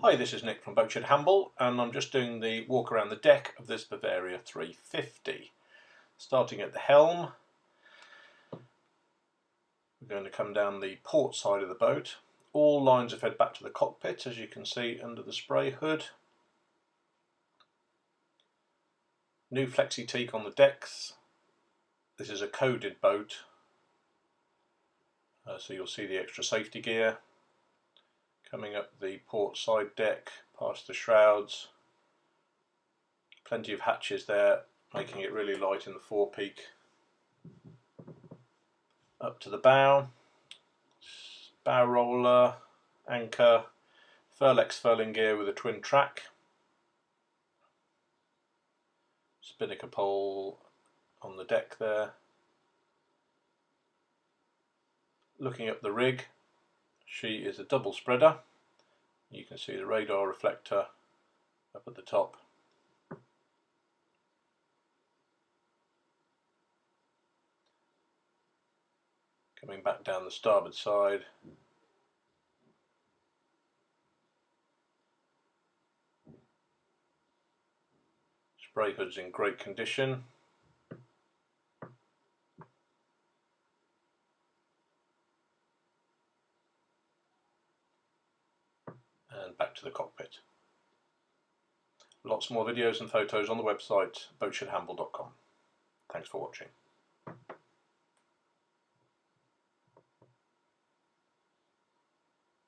Hi, this is Nick from Boatshed and I'm just doing the walk around the deck of this Bavaria 350. Starting at the helm, we're going to come down the port side of the boat. All lines are fed back to the cockpit, as you can see under the spray hood. New flexi teak on the decks. This is a coded boat, so you'll see the extra safety gear. Coming up the port side deck, past the shrouds, plenty of hatches there, making it really light in the forepeak. Up to the bow, bow roller, anchor, Furlex furling gear with a twin track, spinnaker pole on the deck there. Looking up the rig, she is a double spreader. You can see the radar reflector up at the top. Coming back down the starboard side, spray hood's in great condition. And back to the cockpit. Lots more videos and photos on the website boatshedhamble.com. Thanks for watching.